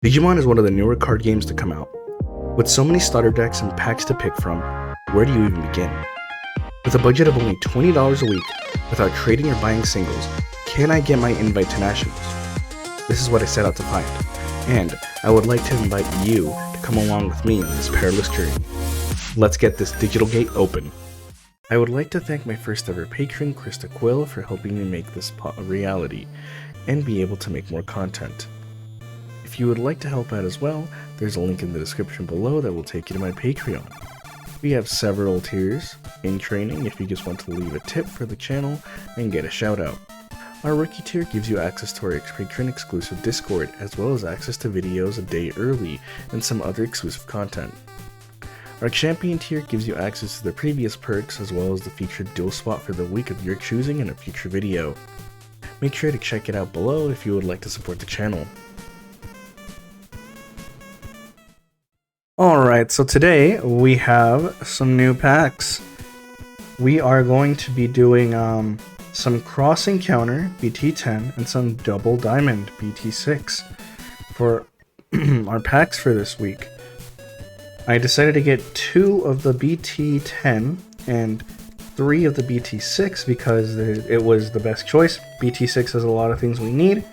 Digimon is one of the newer card games to come out. With so many starter decks and packs to pick from, where do you even begin? With a budget of only $20 a week, without trading or buying singles, can I get my invite to Nationals? This is what I set out to find, and I would like to invite you to come along with me on this perilous journey. Let's get this digital gate open. I would like to thank my first ever patron, Krista Quill, for helping me make this a reality, and be able to make more content. If you would like to help out as well, there's a link in the description below that will take you to my Patreon. We have several tiers in training if you just want to leave a tip for the channel and get a shout out. Our rookie tier gives you access to our patron exclusive Discord, as well as access to videos a day early and some other exclusive content. Our champion tier gives you access to the previous perks, as well as the featured duel spot for the week of your choosing in a future video. Make sure to check it out below if you would like to support the channel. Alright, so today we have some new packs. We are going to be doing some cross encounter BT10 and some double diamond BT6 for our packs for this week. I decided to get 2 of the BT10 and 3 of the BT6 because it was the best choice. BT6 has a lot of things we need.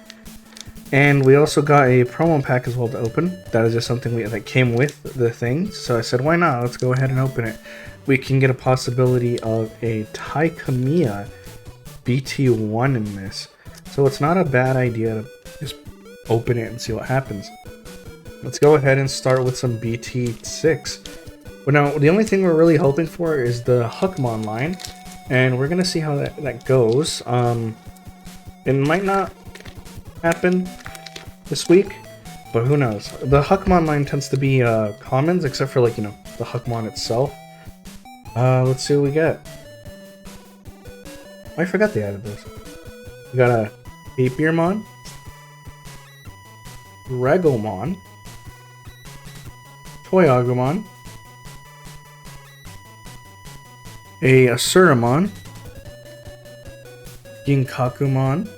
And we also got a promo pack as well to open. That is just something that came with the thing. So I said, why not? Let's go ahead and open it. We can get a possibility of a Taikamiya BT1 in this. So it's not a bad idea to just open it and see what happens. Let's go ahead and start with some BT6. But now, the only thing we're really hoping for is the Huckmon line. And we're going to see how that goes. It might not happen this week, but who knows. The Huckmon line tends to be commons, except for the Huckmon itself. Let's see what we get. I forgot they added this. We got a Papiermon, Regomon, Toyagumon, a Asuramon, Ginkakumon,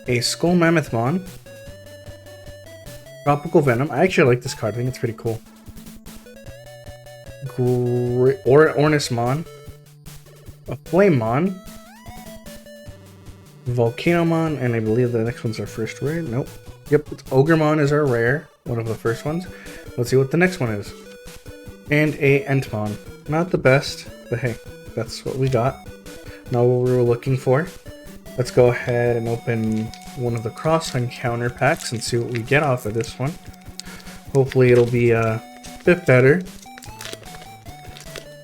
a Skull Mammothmon, Tropical Venom. I actually like this card. I think it's pretty cool. Ornismon, a Flamemon, Volcanomon, and I believe the next one's our first rare. Nope. Yep, Ogremon is our rare, one of the first ones. Let's see what the next one is. And a Entmon. Not the best, but hey, that's what we got. Not what we were looking for. Let's go ahead and open one of the cross encounter packs and see what we get off of this one. Hopefully it'll be a bit better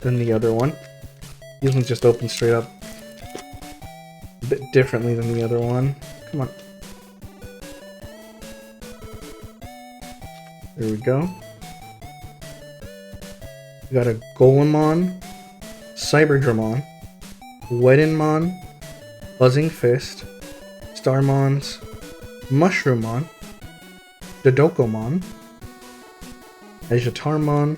than the other one. These ones just open straight up a bit differently than the other one. Come on. There we go. We got a Golemon, Cyberdramon, Weddenmon, Buzzing Fist, Starmons, Mushroommon, Dodokomon, Ajatarmon,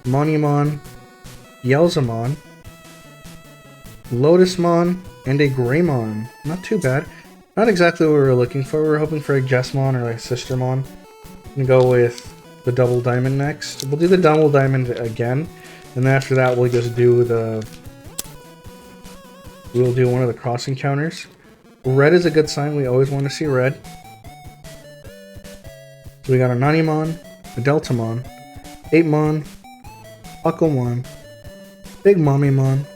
Monimon, Yelzamon, Lotusmon, and a Greymon. Not too bad. Not exactly what we were looking for. We were hoping for a Jesmon or a Sistermon. I'm gonna go with the double diamond next. We'll do the double diamond again, and then after that we'll just do we'll do one of the cross encounters. Red is a good sign. We always want to see red. So we got a Nanimon, a Deltamon, 8mon, Huckmon, Big Mommymon,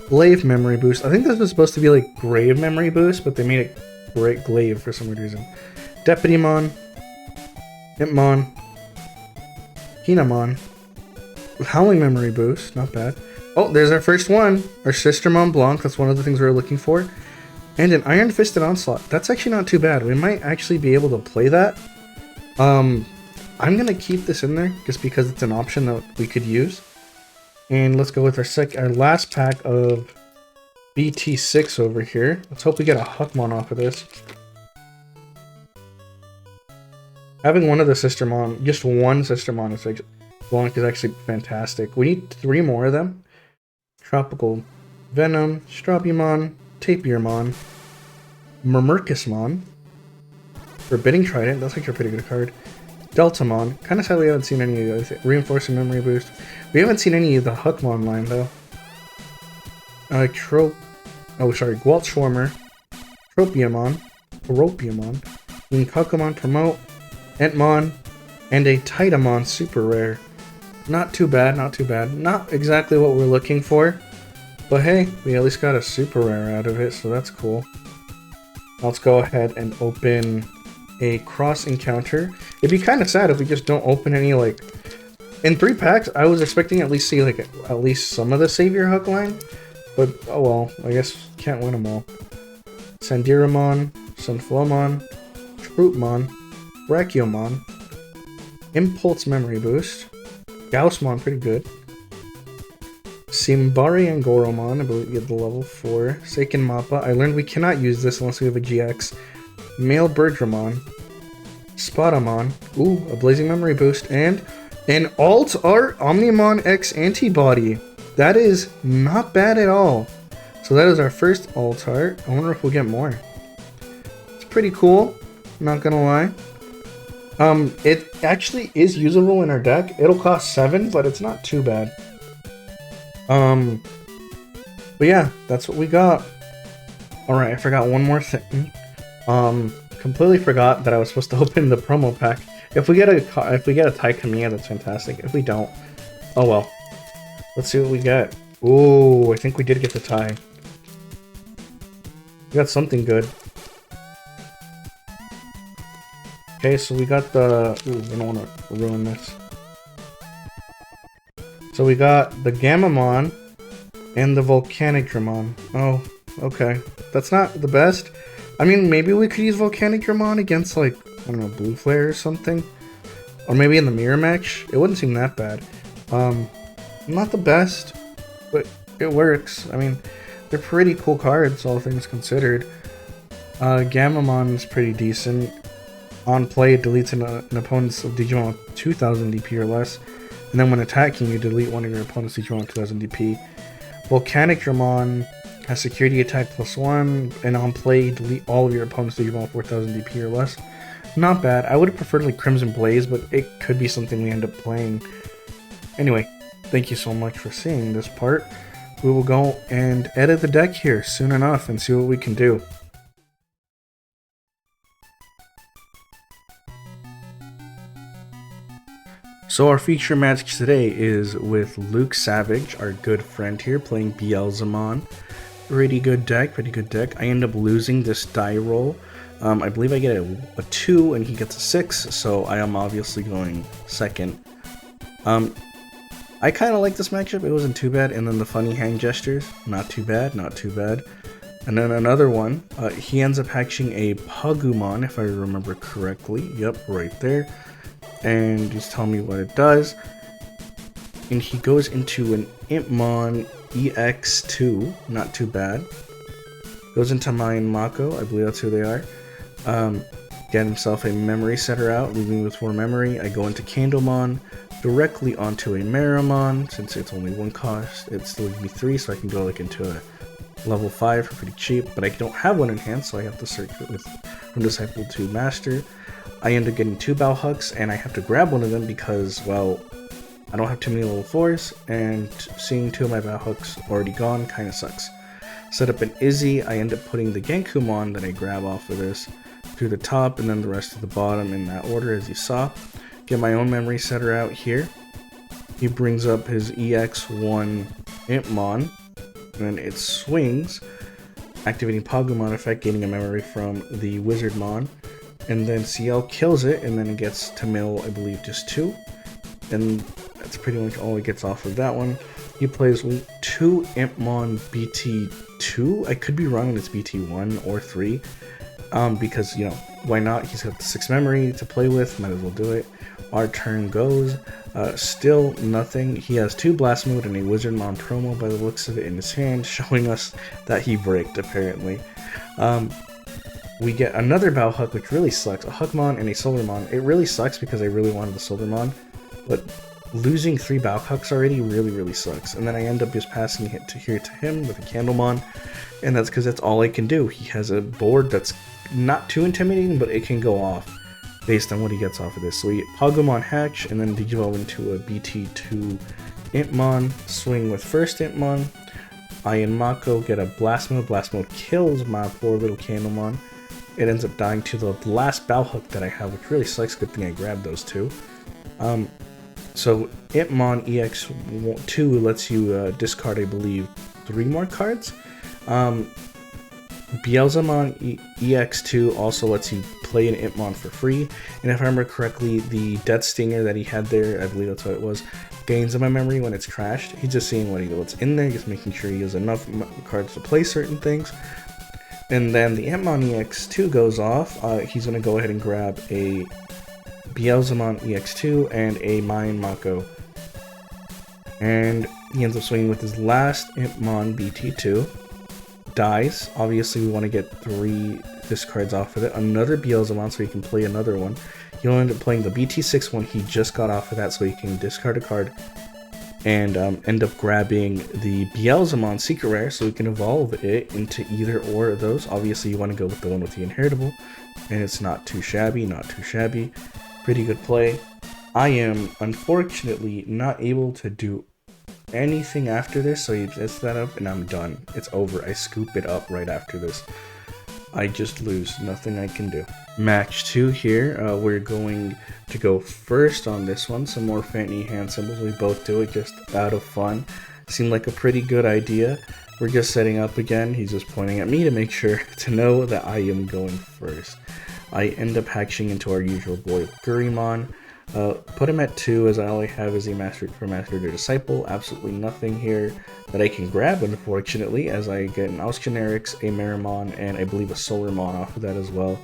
Glaive Memory Boost. I think this was supposed to be like Grave Memory Boost, but they made it great Glaive for some weird reason. Deputymon, Hitmon, Hinamon, Howling Memory Boost. Not bad. Oh, there's our first one. Our Sistermon Blanc. That's one of the things we were looking for. And an Iron Fisted Onslaught. That's actually not too bad. We might actually be able to play that. I'm going to keep this in there just because it's an option that we could use. And let's go with our last pack of BT6 over here. Let's hope we get a Huckmon off of this. Having one of the Sistermon, just one Sistermon Blanc is actually fantastic. We need 3 more of them. Tropical Venom, Strabumon, Tapirmon, Murmurkismon. Forbidding Trident, that's actually a pretty good card. Deltamon, kind of sad we haven't seen any of those. Reinforcing Memory Boost. We haven't seen any of the Huckmon line though. Gwalt Schwarmer, Tropiamon, Huckmon Promote, Entmon, and a Titamon Super Rare. Not too bad, not too bad. Not exactly what we're looking for, but hey, we at least got a Super Rare out of it, so that's cool. Let's go ahead and open a cross encounter. It'd be kind of sad if we just don't open any, like, in 3 packs. I was expecting at least see like at least some of the Savior Hook line, but oh well, I guess can't win them all. Sandiramon, Sunflowmon, Fruitmon, Brachiomon, Impulse Memory Boost, Gaussmon, pretty good. Simbari and Goromon, I believe we get the level 4. Seiken Mappa, I learned we cannot use this unless we have a GX. Male Birdramon, Spotamon, ooh, a Blazing Memory Boost, and an Alt Art Omnimon X Antibody. That is not bad at all. So that is our first Alt Art. I wonder if we'll get more. It's pretty cool, not gonna lie. It actually is usable in our deck. It'll cost 7, but it's not too bad. But yeah, that's what we got. Alright, I forgot one more thing. Completely forgot that I was supposed to open the promo pack. If we get a Tai Kamiya, that's fantastic. If we don't, oh well. Let's see what we get. Ooh, I think we did get the Tai. We got something good. Okay, so we got the... Ooh, we don't want to ruin this. So we got the Gamamon and the Volcanic Dramon. Oh, okay. That's not the best. I mean, maybe we could use Volcanic Dramon against, like, I don't know, Blue Flare or something. Or maybe in the mirror match. It wouldn't seem that bad. Not the best, but it works. I mean, they're pretty cool cards, all things considered. Gamamon is pretty decent. On play, it deletes an opponent's Digimon with 2000 DP or less. And then when attacking, you delete one of your opponent's Digimon with 2000 DP. Volcanic Dramon has security attack +1, and on play, delete all of your opponent's Digimon with 4000 DP or less. Not bad. I would have preferred like Crimson Blaze, but it could be something we end up playing. Anyway, thank you so much for seeing this part. We will go and edit the deck here soon enough and see what we can do. So our feature match today is with Luke Savage, our good friend here, playing Beelzemon. Pretty good deck, pretty good deck. I end up losing this die roll. I believe I get a 2 and he gets a 6, so I am obviously going second. I kind of like this matchup, it wasn't too bad. And then the funny hand gestures, not too bad, not too bad. And then another one, he ends up hatching a Pagumon, if I remember correctly. Yep, right there. And just tell me what it does. And he goes into an Impmon EX2, not too bad. Goes into Mayan Mako, I believe that's who they are. Get himself a memory setter out, leaving me with 4 memory. I go into Candlemon, directly onto a Meramon, since it's only 1 cost. It still leaves me 3, so I can go like into a level 5 for pretty cheap, but I don't have one in hand, so I have to search it from Disciple to Master. I end up getting 2 Bowhucks, and I have to grab one of them because, well, I don't have too many level 4s, and seeing 2 of my Bowhucks already gone kind of sucks. Set up an Izzy, I end up putting the Genkumon that I grab off of this through the top, and then the rest to the bottom in that order as you saw. Get my own memory setter out here. He brings up his EX1 Impmon, and it swings, activating Pagumon effect, gaining a memory from the Wizardmon. And then CL kills it, and then it gets to mill, I believe, just 2. And that's pretty much all it gets off of that one. He plays 2 Impmon BT2. I could be wrong, and it's BT1 or 3. Because, you know, why not? He's got the 6 memory to play with, might as well do it. Our turn goes. Still nothing. He has 2 Blast Mode and a Wizardmon promo by the looks of it in his hand, showing us that he bricked, apparently. We get another Bowhuck, which really sucks. A Huckmon and a Solarmon. It really sucks because I really wanted the Solarmon, but losing 3 Balcoks already really sucks. And then I end up just passing it to him with a Candlemon, and that's because that's all I can do. He has a board that's not too intimidating, but it can go off based on what he gets off of this. So we Pogomon hatch, and then Digivolve into a BT2 Intmon, swing with first Intmon, Iron Mako, get a Blast Mode. Blast Mode kills my poor little Candlemon. It ends up dying to the last Balhook that I have, which really sucks. Good thing I grabbed those two. So Intmon EX2 lets you discard, I believe, 3 more cards. Beelzemon EX2 also lets you play an Intmon for free. And if I remember correctly, the Death Stinger that he had there, I believe that's what it was, gains in my memory when it's crashed. He's just seeing what's in there, just making sure he has enough cards to play certain things. And then the Intmon EX2 goes off. He's going to go ahead and grab a Beelzemon EX2 and a Mayan Mako. And he ends up swinging with his last Intmon BT2. Dies. Obviously, we want to get 3 discards off of it. Another Beelzemon so he can play another one. He'll end up playing the BT6 one he just got off of that so he can discard a card. And end up grabbing the Beelzemon Secret Rare so we can evolve it into either or of those. Obviously, you want to go with the one with the Inheritable. And it's not too shabby, Pretty good play. I am unfortunately not able to do anything after this, so he sets that up and I'm done. It's over. I scoop it up right after this. I just lose. Nothing I can do. Match 2 here. We're going to go first on this one. Some more fancy hand symbols. We both do it just out of fun. Seemed like a pretty good idea. We're just setting up again. He's just pointing at me to make sure to know that I am going first. I end up hatching into our usual boy Gurimon. Put him at 2 as all I have is a Master to Disciple. Absolutely nothing here that I can grab, unfortunately, as I get an Aus Generics, a Meramon, and I believe a Solarmon off of that as well.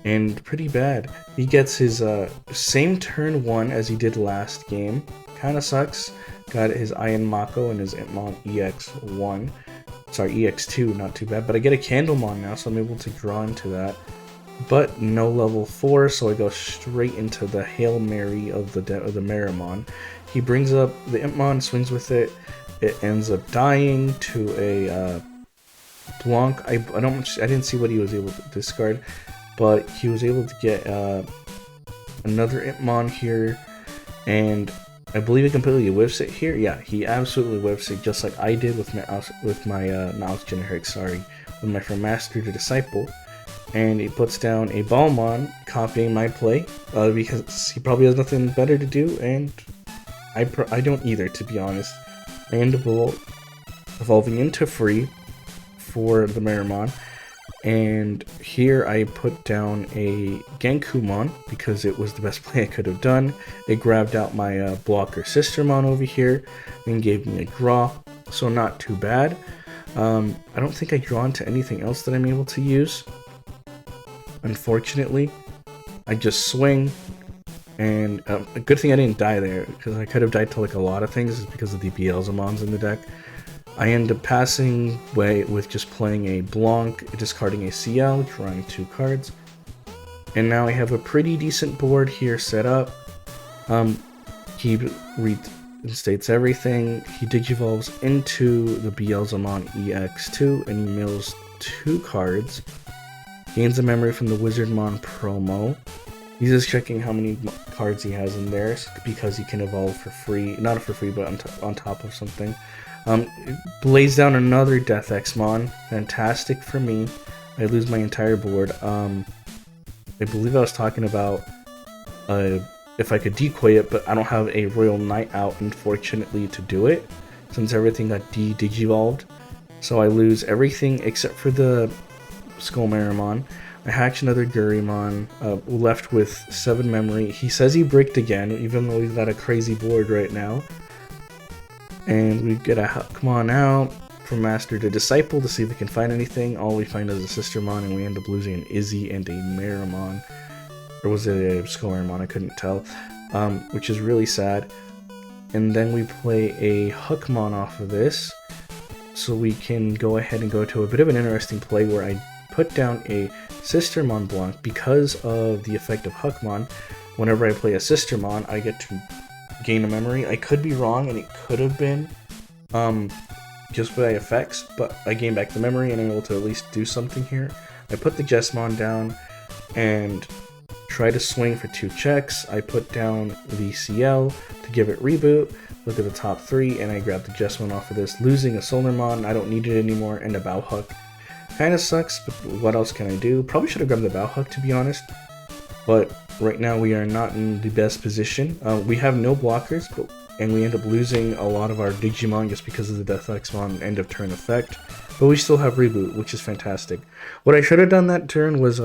And pretty bad. He gets his same turn 1 as he did last game. Kinda sucks. Got his Iron Mako and his Intmon EX1. Sorry, EX2, not too bad. But I get a Candlemon now, so I'm able to draw into that. But no level 4, so I go straight into the Hail Mary of the Meramon. He brings up the Intmon, swings with it. It ends up dying to a Blanc. I didn't see what he was able to discard, but he was able to get another Intmon here, and I believe he completely whiffs it here. Yeah, he absolutely whiffs it, just like I did with my Aus Generic, sorry, with my from Master to Disciple. And he puts down a Balmon, copying my play, because he probably has nothing better to do, and I don't either, to be honest. I end up evolving into free for the Meramon, and here I put down a Genkumon, because it was the best play I could have done. It grabbed out my blocker Sistermon over here, and gave me a draw, so not too bad. I don't think I draw into anything else that I'm able to use. Unfortunately, I just swing, and a good thing I didn't die there, because I could have died to like a lot of things, is because of the Beelzemons in the deck. I end up passing way with just playing a Blanc, discarding a CL, drawing 2 cards, and now I have a pretty decent board here set up. He reinstates everything. He digivolves into the Beelzemon EX2, and he mills 2 cards. Gains a memory from the Wizardmon promo. He's just checking how many cards he has in there because he can evolve for free. Not for free, but on top of something. Lays down another Death Xmon. Fantastic for me. I lose my entire board. I believe I was talking about if I could decoy it, but I don't have a Royal Knight out, unfortunately, to do it, since everything got digivolved. So I lose everything except for the Skull Meramon. I hatch another Gurimon, left with 7 memory. He says he bricked again, even though he's got a crazy board right now. And we get a Huckmon out from Master to Disciple to see if we can find anything. All we find is a Sistermon, and we end up losing an Izzy and a Meramon. Or was it a Skull Meramon? I couldn't tell. Which is really sad. And then we play a Huckmon off of this, so we can go ahead and go to a bit of an interesting play where I put down a Sistermon Blanc. Because of the effect of Huckmon, whenever I play a Sistermon, I get to gain a memory. I could be wrong, and it could have been just by effects, but I gained back the memory and I'm able to at least do something here. I put the Jesmon down and try to swing for 2 checks. I put down the CL to give it reboot. Look at the top 3, and I grabbed the Jesmon off of this, losing a Solarmon. I don't need it anymore, and a Bowhuck. Kinda sucks, but what else can I do? Probably should have grabbed the Bowhuck, to be honest. But right now we are not in the best position. We have no blockers, and we end up losing a lot of our Digimon just because of the Death X-Mon end of turn effect. But we still have reboot, which is fantastic. What I should have done that turn was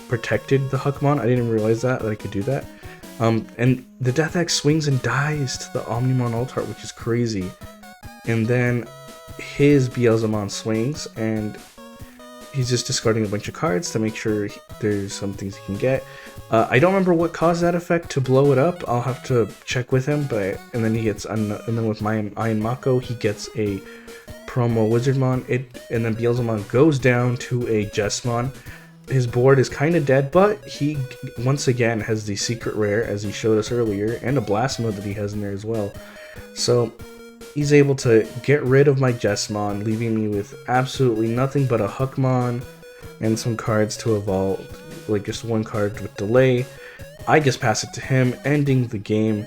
protected the Huckmon. I didn't realize that I could do that. And the Death X swings and dies to the Omnimon Altart, which is crazy. And then his Beelzemon swings, and he's just discarding a bunch of cards to make sure there's some things he can get. I don't remember what caused that effect to blow it up. I'll have to check with him. And then with my Iron Mako, he gets a promo Wizardmon. And then Beelzemon goes down to a Jesmon. His board is kind of dead, but he once again has the secret rare, as he showed us earlier, and a blast mode that he has in there as well. So he's able to get rid of my Jesmon, leaving me with absolutely nothing but a Huckmon and some cards to evolve, like just 1 card with delay. I just pass it to him, ending the game.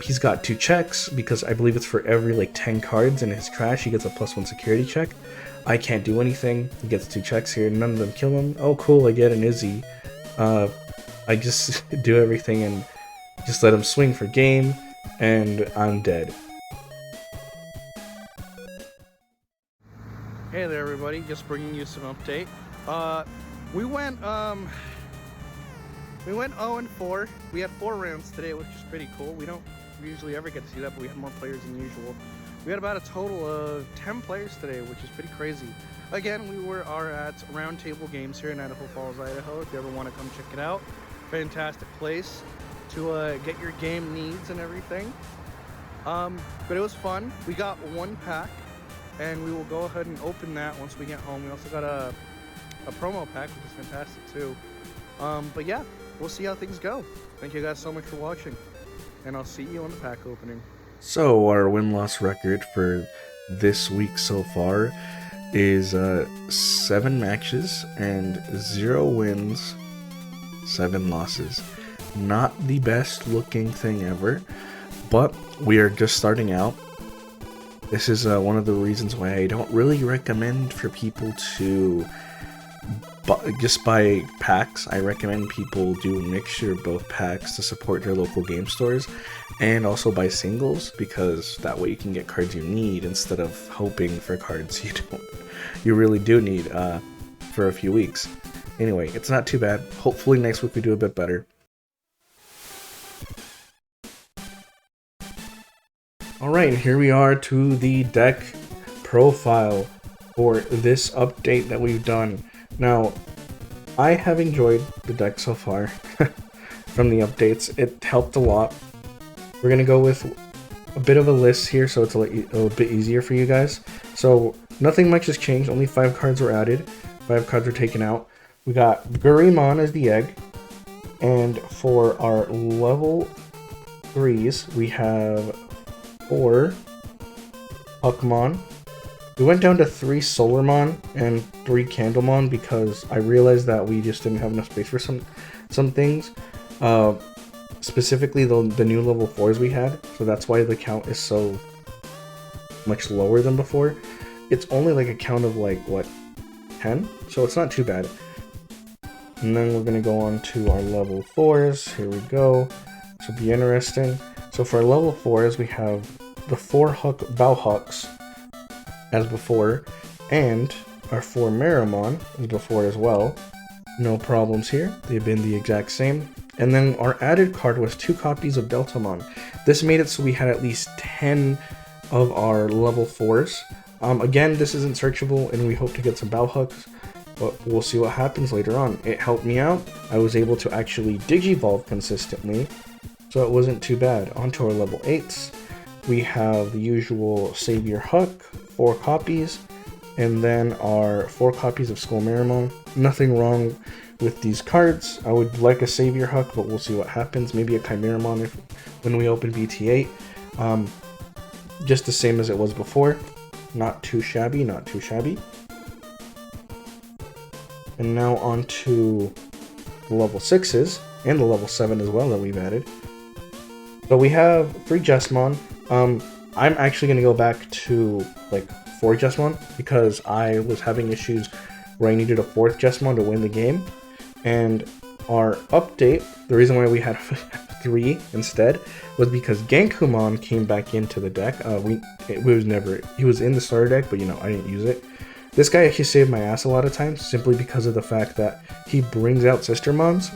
He's got 2 checks, because I believe it's for every like 10 cards in his trash, he gets a +1 security check. I can't do anything. He gets 2 checks here, none of them kill him. Oh cool, I get an Izzy. I just do everything and just let him swing for game, and I'm dead. Hey there everybody, just bringing you some update. We went 0-4. We had 4 rounds today, which is pretty cool. We don't usually ever get to see that, but we had more players than usual. We had about a total of 10 players today, which is pretty crazy. Again, we are at Round Table Games here in Idaho Falls, Idaho. If you ever want to come check it out, fantastic place to get your game needs and everything. But it was fun. We got 1 pack, and we will go ahead and open that once we get home. We also got a promo pack, which is fantastic too. But yeah, we'll see how things go. Thank you guys so much for watching, and I'll see you on the pack opening. So our win-loss record for this week so far is 7 matches and 0 wins, 7 losses. Not the best looking thing ever, but we are just starting out. This is one of the reasons why I don't really recommend for people to just buy packs. I recommend people do a mixture of both packs to support their local game stores, and also buy singles, because that way you can get cards you need instead of hoping for cards you really do need for a few weeks. Anyway, it's not too bad. Hopefully next week we do a bit better. Alright, here we are to the deck profile for this update that we've done. Now, I have enjoyed the deck so far from the updates. It helped a lot. We're going to go with a bit of a list here, so it's a bit easier for you guys. So, nothing much has changed. Only 5 cards were added. 5 cards were taken out. We got Gurimon as the egg. And for our level 3s, we have 4 Huckmon. We went down to 3 Solarmon and 3 Candlemon because I realized that we just didn't have enough space for some things. Specifically the new level 4s we had, so that's why the count is so much lower than before. It's only like a count of like, what, 10? So it's not too bad. And then we're going to go on to our level 4s. Here we go. This will be interesting. So for our level 4s, we have the 4 Bowhucks as before, and our 4 Meramon as before as well. No problems here. They've been the exact same. And then our added card was 2 copies of Deltamon. This made it so we had at least 10 of our level 4s. Again, this isn't searchable, and we hope to get some Bowhucks, but we'll see what happens later on. It helped me out. I was able to actually Digivolve consistently, so it wasn't too bad. On to our level 8s. We have the usual Savior Huck, 4 copies, and then our 4 copies of Skull Meramon. Nothing wrong with these cards. I would like a Savior Huck, but we'll see what happens. Maybe a Chimeramon when we open BT8. Just the same as it was before. Not too shabby, not too shabby. And now on to the level 6s, and the level 7 as well that we've added. So we have 3 Jesmon. I'm actually going to go back to like 4 Jesmon because I was having issues where I needed a 4th Jesmon to win the game. And our update, the reason why we had 3 instead was because Gankumon came back into the deck. He was in the starter deck, but you know, I didn't use it. This guy actually saved my ass a lot of times simply because of the fact that he brings out Sistermons,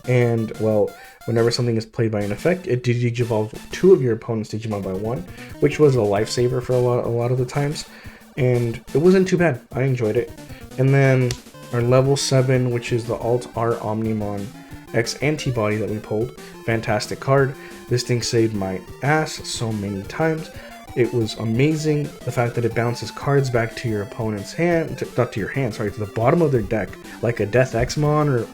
and well, whenever something is played by an effect, it digivolves 2 of your opponent's Digimon by 1, which was a lifesaver for a lot of the times, and it wasn't too bad. I enjoyed it. And then our level 7, which is the Alt-R Omnimon X Antibody that we pulled. Fantastic card. This thing saved my ass so many times. It was amazing. The fact that it bounces cards back to your opponent's hand, not to your hand, sorry, to the bottom of their deck, like a Death Xmon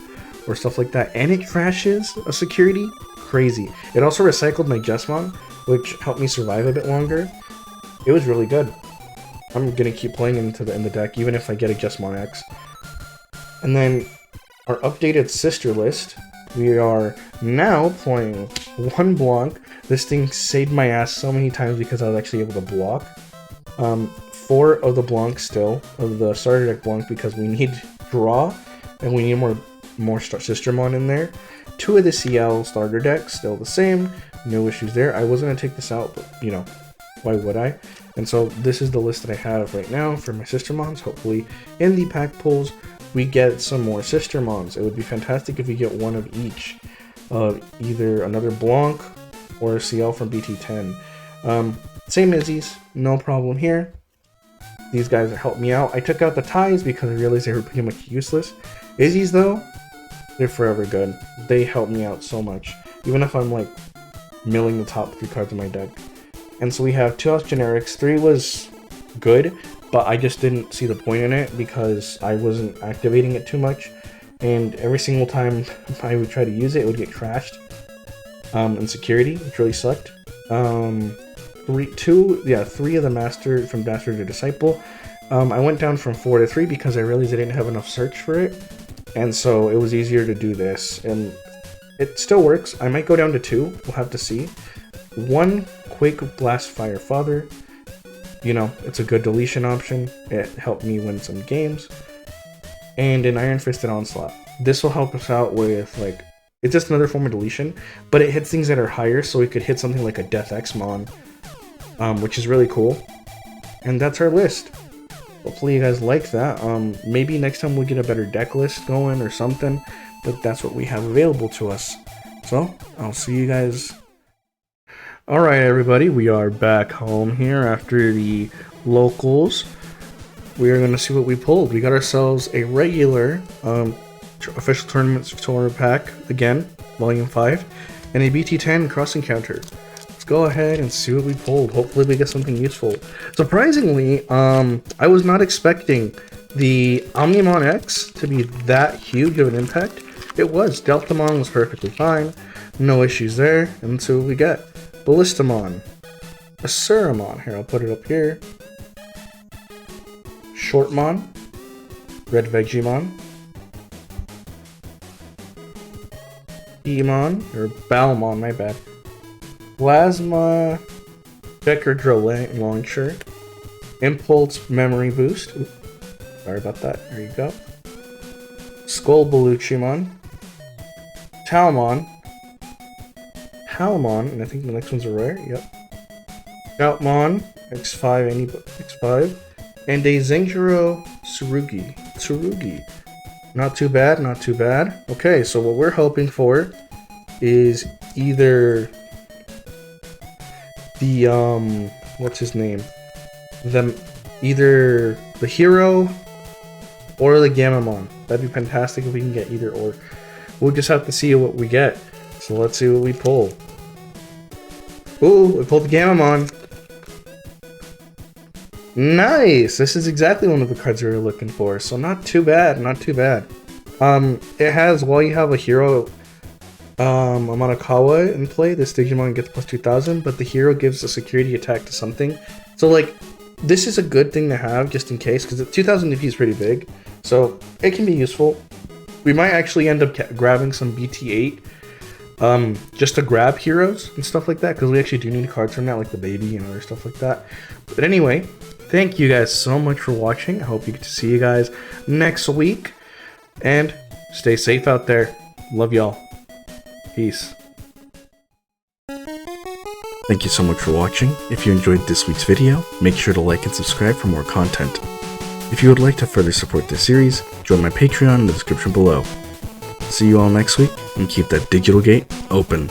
or stuff like that. And it crashes a security. Crazy. It also recycled my Jesmon, which helped me survive a bit longer. It was really good. I'm gonna keep playing in the deck, even if I get a Jesmon X. And then our updated sister list. We are now playing 1 Blanc. This thing saved my ass so many times because I was actually able to block. 4 of the Blanc still, of the starter deck Blanc, because we need draw, and we need more Sistermon in there. 2 of the CL starter decks, still the same, no issues there. I was going to take this out, but you know, why would I? And so this is the list that I have right now for my Sistermons. Hopefully in the pack pulls, we get some more Sistermons. It would be fantastic if we get 1 of each. Either another Blanc or a CL from BT10. Same Izzy's, no problem here. These guys helped me out. I took out the ties because I realized they were pretty much useless. Izzy's though, they're forever good. They help me out so much. Even if I'm like milling the top 3 cards in my deck. And so we have 2 House Generics. 3 was good, but I just didn't see the point in it because I wasn't activating it too much, and every single time I would try to use it, it would get crashed in security, which really sucked. 3 of the Master from Master to Disciple. I went down from 4 to 3 because I realized I didn't have enough search for it, and so it was easier to do this, and it still works. I might go down to 2, we'll have to see. 1 Quake Blast Fire Father. You know, it's a good deletion option. It helped me win some games. And an Iron Fisted Onslaught. This will help us out with, like, it's just another form of deletion, but it hits things that are higher, so we could hit something like a Death Xmon, which is really cool. And that's our list. Hopefully you guys like that. Maybe next time we'll get a better deck list going or something, but that's what we have available to us. So, I'll see you guys. Alright everybody, we are back home here after the locals. We are going to see what we pulled. We got ourselves a regular official tournament pack, again, volume 5, and a BT10 cross encounter. Let's go ahead and see what we pulled. Hopefully we get something useful. Surprisingly, I was not expecting the Omnimon X to be that huge of an impact. It was. Deltamon was perfectly fine. No issues there. And so we got Ballistamon, Asuramon, here I'll put it up here, Shortmon, Red Vegemon, Emon, or Balmon, my bad, Plasma, Decker Launcher, Impulse Memory Boost, oops, sorry about that, there you go, Skull Baluchimon, Talmon, Halmon, and I think the next one's a rare, yep. Shoutmon, X5, X5, and a Zengiro Tsurugi. Not too bad, not too bad. Okay, so what we're hoping for is either the, what's his name? Either the hero or the Gamamon. That'd be fantastic if we can get either or. We'll just have to see what we get. So let's see what we pull. Ooh, we pulled the Gamamon. Nice! This is exactly one of the cards we were looking for, so not too bad, not too bad. It has, while you have a hero Amanakawa in play, this Digimon gets plus 2000, but the hero gives a security attack to something. So like, this is a good thing to have just in case, because 2000 DP is pretty big, so it can be useful. We might actually end up grabbing some BT8 just to grab heroes and stuff like that, because we actually do need cards from that, like the baby and other stuff like that. But anyway, thank you guys so much for watching. I hope you get to see you guys next week, and stay safe out there. Love y'all. Peace. Thank you so much for watching. If you enjoyed this week's video, make sure to like and subscribe for more content. If you would like to further support this series, join my Patreon in the description below. See you all next week, and keep that digital gate open.